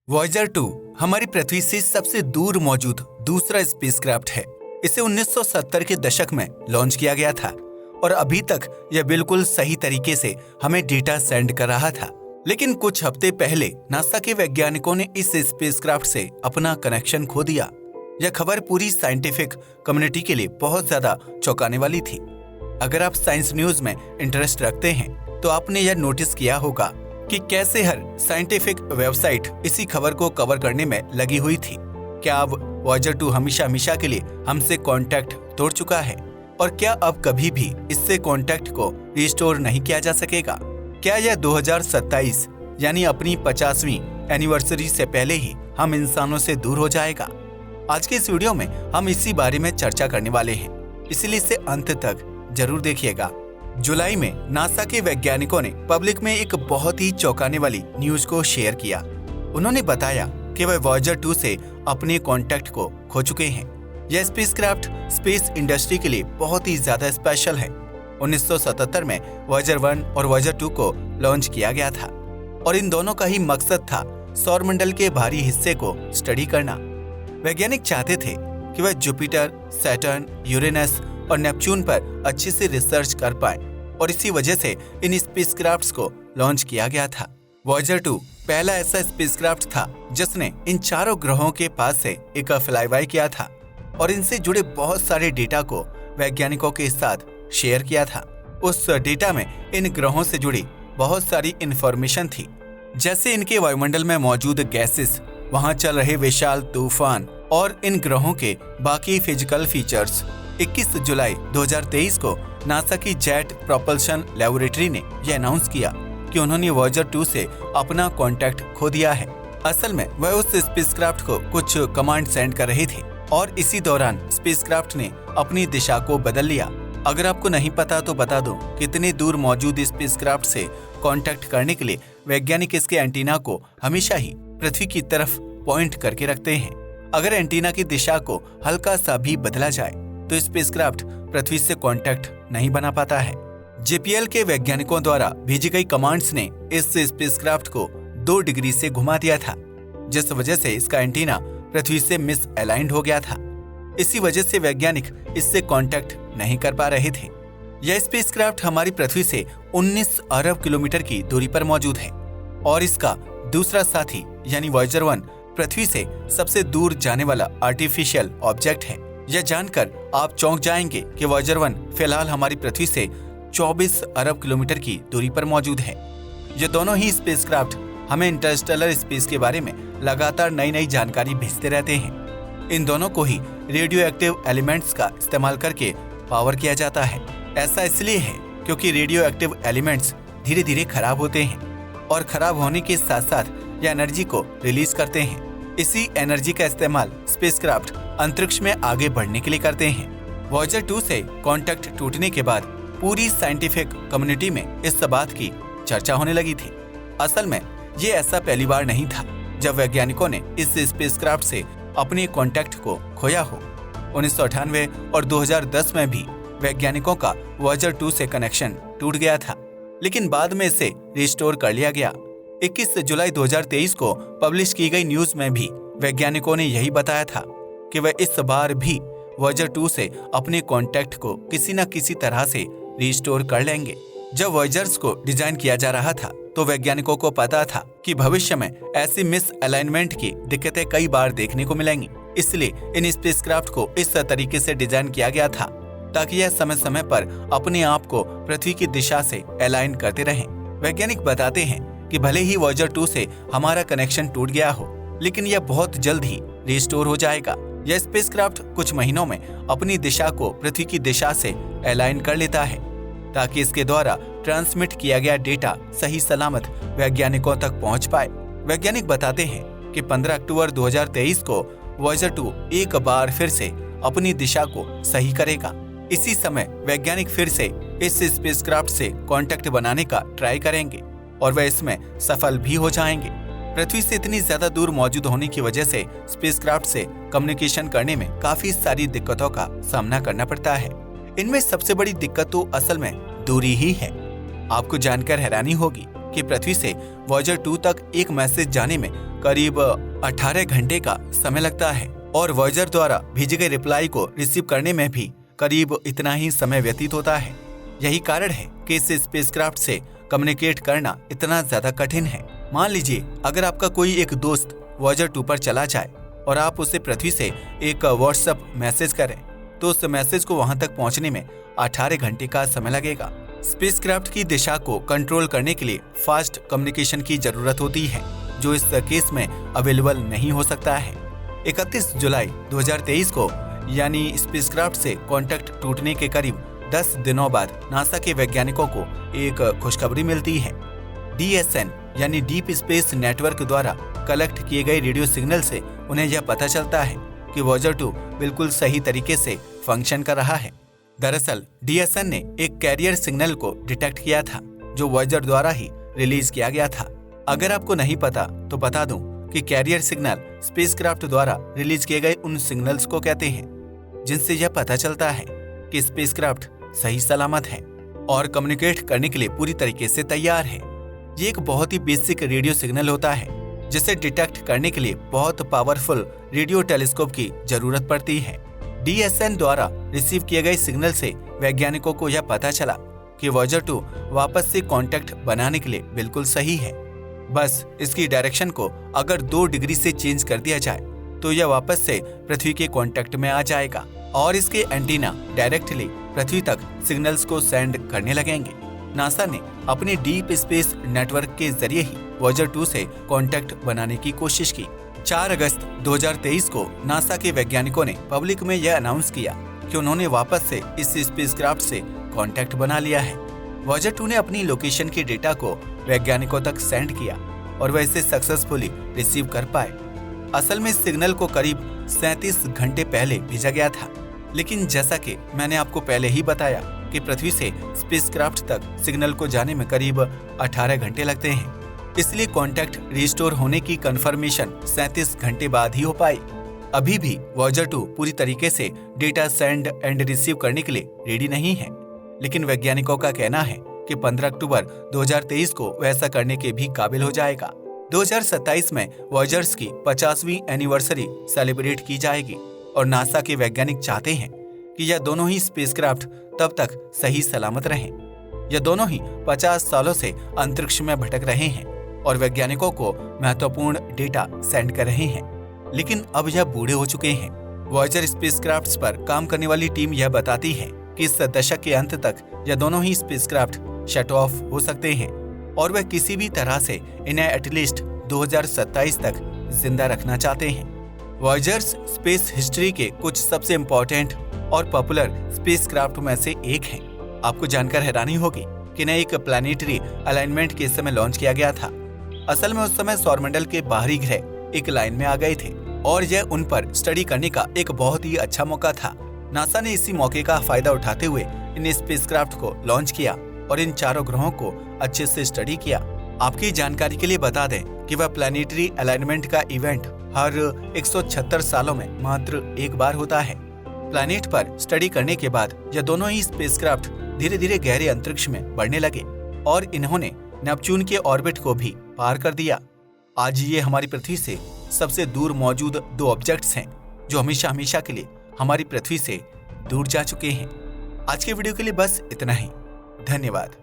Voyager 2 हमारी पृथ्वी से सबसे दूर मौजूद दूसरा स्पेसक्राफ्ट है। इसे 1970 के दशक में लॉन्च किया गया था और अभी तक यह बिल्कुल सही तरीके से हमें डेटा सेंड कर रहा था। लेकिन कुछ हफ्ते पहले नासा के वैज्ञानिकों ने इस स्पेसक्राफ्ट से अपना कनेक्शन खो दिया। यह खबर पूरी साइंटिफिक कम्युनिटी के लिए बहुत ज्यादा चौंकाने वाली थी। अगर आप साइंस न्यूज में इंटरेस्ट रखते हैं तो आपने यह नोटिस किया होगा कि कैसे हर साइंटिफिक वेबसाइट इसी खबर को कवर करने में लगी हुई थी। क्या अब वॉयेजर 2 हमेशा के लिए हमसे कांटेक्ट तोड़ चुका है और क्या अब कभी भी इससे कांटेक्ट को रिस्टोर नहीं किया जा सकेगा? क्या यह 2027 यानी अपनी 50वीं एनिवर्सरी से पहले ही हम इंसानों से दूर हो जाएगा? आज के इस वीडियो में हम इसी बारे में चर्चा करने वाले हैं, इसलिए इसे अंत तक जरूर देखिएगा। जुलाई में नासा के वैज्ञानिकों ने पब्लिक में एक बहुत ही चौंकाने वाली न्यूज को शेयर किया। उन्होंने बताया कि वह वॉयेजर 2 से अपने कांटेक्ट को खो चुके हैं। यह स्पेसक्राफ्ट स्पेस इंडस्ट्री के लिए बहुत ही ज्यादा स्पेशल है। 1977 में वॉयेजर 1 और वॉयेजर 2 को लॉन्च किया गया था और इन दोनों का ही मकसद था सौरमंडल के भारी हिस्से को स्टडी करना। वैज्ञानिक चाहते थे कि वह जुपिटर, सैटर्न, यूरेनस और नेपच्यून पर अच्छे से रिसर्च कर पाए और इसी वजह से इन स्पेसक्राफ्ट्स को लॉन्च किया गया था। वॉयेजर 2 पहला ऐसा स्पेसक्राफ्ट था जिसने इन चारों ग्रहों के पास से एक फ्लाईबाय किया था और इनसे जुड़े बहुत सारे डेटा को वैज्ञानिकों के साथ शेयर किया था। उस डेटा में इन ग्रहों से जुड़ी बहुत सारी इंफॉर्मेशन थी, जैसे इनके वायुमंडल में मौजूद गैसेस, वहां चल रहे विशाल तूफान और इन ग्रहों के बाकी फिजिकल फीचर्स। 21 जुलाई 2023 को नासा की जेट प्रोपल्शन लेबोरेटरी ने यह अनाउंस किया कि उन्होंने वॉयेजर 2 से अपना कांटेक्ट खो दिया है। असल में वह उस स्पेसक्राफ्ट को कुछ कमांड सेंड कर रहे थे और इसी दौरान स्पेसक्राफ्ट ने अपनी दिशा को बदल लिया। अगर आपको नहीं पता तो बता दूं कि इतने दूर मौजूद स्पेसक्राफ्ट से कांटेक्ट करने के लिए वैज्ञानिक इसके एंटीना को हमेशा ही पृथ्वी की तरफ पॉइंट करके रखते हैं। अगर एंटीना की दिशा को हल्का सा भी बदला जाए तो स्पेसक्राफ्ट पृथ्वी से कांटेक्ट नहीं बना पाता है। JPL के वैज्ञानिकों द्वारा भेजी गई कमांड्स ने इस स्पेसक्राफ्ट को 2 डिग्री से घुमा दिया था, जिस वजह से इसका एंटीना पृथ्वी से मिस अलाइंड हो गया था। इसी वजह से वैज्ञानिक इससे कांटेक्ट नहीं कर पा रहे थे। यह स्पेसक्राफ्ट हमारी पृथ्वी से 19 अरब किलोमीटर की दूरी पर मौजूद है और इसका दूसरा साथी यानी वॉयेजर 1 पृथ्वी से सबसे दूर जाने वाला आर्टिफिशियल ऑब्जेक्ट है। यह जानकर आप चौंक जाएंगे कि वॉयेजर 1 फिलहाल हमारी पृथ्वी से 24 अरब किलोमीटर की दूरी पर मौजूद है। ये दोनों ही स्पेसक्राफ्ट हमें इंटरस्टेलर स्पेस के बारे में लगातार नई नई जानकारी भेजते रहते हैं। इन दोनों को ही रेडियो एक्टिव एलिमेंट्स का इस्तेमाल करके पावर किया जाता है। ऐसा इसलिए है क्योंकि रेडियो एक्टिव एलिमेंट्स धीरे धीरे खराब होते हैं और खराब होने के साथ साथ यह एनर्जी को रिलीज करते हैं। इसी एनर्जी का इस्तेमाल स्पेसक्राफ्ट अंतरिक्ष में आगे बढ़ने के लिए करते हैं। वॉयेजर 2 से कांटेक्ट टूटने के बाद पूरी साइंटिफिक कम्युनिटी में इस बात की चर्चा होने लगी थी। असल में ये ऐसा पहली बार नहीं था जब वैज्ञानिकों ने इस स्पेसक्राफ्ट से अपने कांटेक्ट को खोया हो। 1998 और 2010 में भी वैज्ञानिकों का वॉयेजर 2 से कनेक्शन टूट गया था, लेकिन बाद में इसे रिस्टोर कर लिया गया। 21 जुलाई 2023 को पब्लिश की गई न्यूज में भी वैज्ञानिकों ने यही बताया था कि वह इस बार भी वॉयेजर 2 से अपने कांटेक्ट को किसी न किसी तरह से रिस्टोर कर लेंगे। जब वॉयेजर्स को डिजाइन किया जा रहा था तो वैज्ञानिकों को पता था कि भविष्य में ऐसी मिस अलाइनमेंट की दिक्कतें कई बार देखने को मिलेंगी, इसलिए इन स्पेसक्राफ्ट को इस तरीके से डिजाइन किया गया था ताकि यह समय समय पर अपने आप को पृथ्वी की दिशा से अलाइन करते रहें। वैज्ञानिक बताते हैं कि भले ही वॉयेजर 2 से हमारा कनेक्शन टूट गया हो, लेकिन यह बहुत जल्द ही रिस्टोर हो जाएगा। यह स्पेसक्राफ्ट कुछ महीनों में अपनी दिशा को पृथ्वी की दिशा से अलाइन कर लेता है ताकि इसके द्वारा ट्रांसमिट किया गया डेटा सही सलामत वैज्ञानिकों तक पहुंच पाए। वैज्ञानिक बताते हैं कि 15 अक्टूबर 2023 को वॉयेजर 2 एक बार फिर से अपनी दिशा को सही करेगा। इसी समय वैज्ञानिक फिर से इस स्पेसक्राफ्ट से कांटेक्ट बनाने का ट्राई करेंगे और वह इसमें सफल भी हो जाएंगे। पृथ्वी से इतनी ज्यादा दूर मौजूद होने की वजह से स्पेसक्राफ्ट से कम्युनिकेशन करने में काफी सारी दिक्कतों का सामना करना पड़ता है। इनमें सबसे बड़ी दिक्कत तो असल में दूरी ही है। आपको जानकर हैरानी होगी कि पृथ्वी से वॉयेजर 2 तक एक मैसेज जाने में करीब 18 घंटे का समय लगता है और वॉयेजर द्वारा भेजे गए रिप्लाई को रिसीव करने में भी करीब इतना ही समय व्यतीत होता है। यही कारण है कि इस स्पेसक्राफ्ट से कम्युनिकेट करना इतना ज्यादा कठिन है। मान लीजिए अगर आपका कोई एक दोस्त वॉयेजर 2 पर चला जाए और आप उसे पृथ्वी से एक व्हाट्सएप मैसेज करें तो उस मैसेज को वहां तक पहुंचने में 18 घंटे का समय लगेगा। स्पेसक्राफ्ट की दिशा को कंट्रोल करने के लिए फास्ट कम्युनिकेशन की जरूरत होती है, जो इस केस में अवेलेबल नहीं हो सकता है। 31 जुलाई 2023 को यानी स्पेसक्राफ्ट से कांटेक्ट टूटने के करीब 10 दिनों बाद नासा के वैज्ञानिकों को एक खुशखबरी मिलती है। DSN यानी डीप स्पेस नेटवर्क द्वारा कलेक्ट किए गए रेडियो सिग्नल से उन्हें यह पता चलता है कि वॉयेजर 2 बिल्कुल सही तरीके से फंक्शन कर रहा है। दरअसल DSN ने एक कैरियर सिग्नल को डिटेक्ट किया था जो वॉयेजर द्वारा ही रिलीज किया गया था। अगर आपको नहीं पता तो बता दूं कि कैरियर सिग्नल स्पेसक्राफ्ट द्वारा रिलीज किए गए उन सिग्नल्स को कहते हैं जिनसे यह पता चलता है कि स्पेसक्राफ्ट सही सलामत है और कम्युनिकेट करने के लिए पूरी तरीके से तैयार है। ये एक बहुत ही बेसिक रेडियो सिग्नल होता है जिसे डिटेक्ट करने के लिए बहुत पावरफुल रेडियो टेलीस्कोप की जरूरत पड़ती है। DSN द्वारा रिसीव किए गए सिग्नल से वैज्ञानिकों को यह पता चला कि वॉयेजर 2 वापस से कांटेक्ट बनाने के लिए बिल्कुल सही है। बस इसकी डायरेक्शन को अगर 2 डिग्री से चेंज कर दिया जाए तो यह वापस से पृथ्वी के कांटेक्ट में आ जाएगा और इसके एंटीना डायरेक्टली पृथ्वी तक सिग्नल्स को सेंड करने लगेंगे। नासा ने अपने डीप स्पेस नेटवर्क के जरिए ही वॉयेजर 2 से कांटेक्ट बनाने की कोशिश की। 4 अगस्त 2023 को नासा के वैज्ञानिकों ने पब्लिक में यह अनाउंस किया कि उन्होंने वापस से इस स्पेसक्राफ्ट से कांटेक्ट बना लिया है। वॉयेजर 2 ने अपनी लोकेशन के डेटा को वैज्ञानिकों तक सेंड किया और वह इसे सक्सेसफुली रिसीव कर पाए। असल में इस सिग्नल को करीब 37 घंटे पहले भेजा गया था, लेकिन जैसा कि मैंने आपको पहले ही बताया कि पृथ्वी से स्पेसक्राफ्ट तक सिग्नल को जाने में करीब 18 घंटे लगते हैं, इसलिए कांटेक्ट रिस्टोर होने की कंफर्मेशन 37 घंटे बाद ही हो पाई। अभी भी वॉयेजर 2 पूरी तरीके से डेटा सेंड एंड रिसीव करने के लिए रेडी नहीं है, लेकिन वैज्ञानिकों का कहना है कि 15 अक्टूबर 2023 को वैसा करने के भी काबिल हो जाएगा। 2027 में वॉयेजर्स की 50वीं एनिवर्सरी सेलिब्रेट की जाएगी और नासा के वैज्ञानिक चाहते हैं कि यह दोनों ही स्पेसक्राफ्ट तब तक सही सलामत रहें। यह दोनों ही 50 सालों से अंतरिक्ष में भटक रहे हैं और वैज्ञानिकों को महत्वपूर्ण डेटा सेंड कर रहे हैं, लेकिन अब यह बूढ़े हो चुके हैं। वॉयेजर स्पेसक्राफ्ट पर काम करने वाली टीम यह बताती है कि इस दशक के अंत तक यह दोनों ही स्पेसक्राफ्ट शट ऑफ हो सकते हैं और वह किसी भी तरह से इन्हें एटलीस्ट 2027 तक जिंदा रखना चाहते हैं। वॉयेजर्स स्पेस हिस्ट्री के कुछ सबसे इम्पोर्टेंट और पॉपुलर स्पेसक्राफ्ट में से एक है। आपको जानकर हैरानी होगी कि इन्हें एक प्लैनेटरी अलाइनमेंट के समय लॉन्च किया गया था। असल में उस समय सौरमंडल के बाहरी ग्रह एक लाइन में आ गए थे और यह उन पर स्टडी करने का एक बहुत ही अच्छा मौका था। नासा ने इसी मौके का फायदा उठाते हुए इन स्पेसक्राफ्ट को लॉन्च किया और इन चारों ग्रहों को अच्छे से स्टडी किया। आपकी जानकारी के लिए बता दें कि वह प्लैनेटरी अलाइनमेंट का इवेंट हर 176 सालों में मात्र एक बार होता है। प्लैनेट पर स्टडी करने के बाद यह दोनों ही स्पेसक्राफ्ट धीरे धीरे गहरे अंतरिक्ष में बढ़ने लगे और इन्होंने नेपच्यून के ऑर्बिट को भी पार कर दिया। आज ये हमारी पृथ्वी से सबसे दूर मौजूद 2 ऑब्जेक्ट्स हैं जो हमेशा हमेशा के लिए हमारी पृथ्वी से दूर जा चुके हैं। आज के वीडियो के लिए बस इतना ही। धन्यवाद।